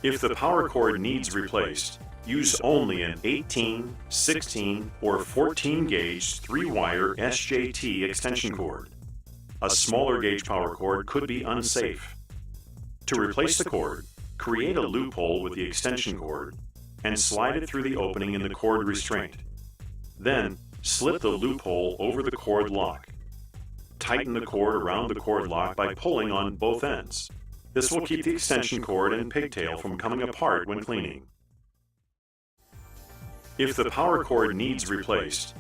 If the power cord needs replaced, use only an 18, 16, or 14 gauge 3-wire SJT extension cord. A smaller gauge power cord could be unsafe. To replace the cord, create a loophole with the extension cord and slide it through the opening in the cord restraint. Then, slip the loophole over the cord lock. Tighten the cord around the cord lock by pulling on both ends. This will keep the extension cord and pigtail from coming apart when cleaning. If the power cord needs replaced,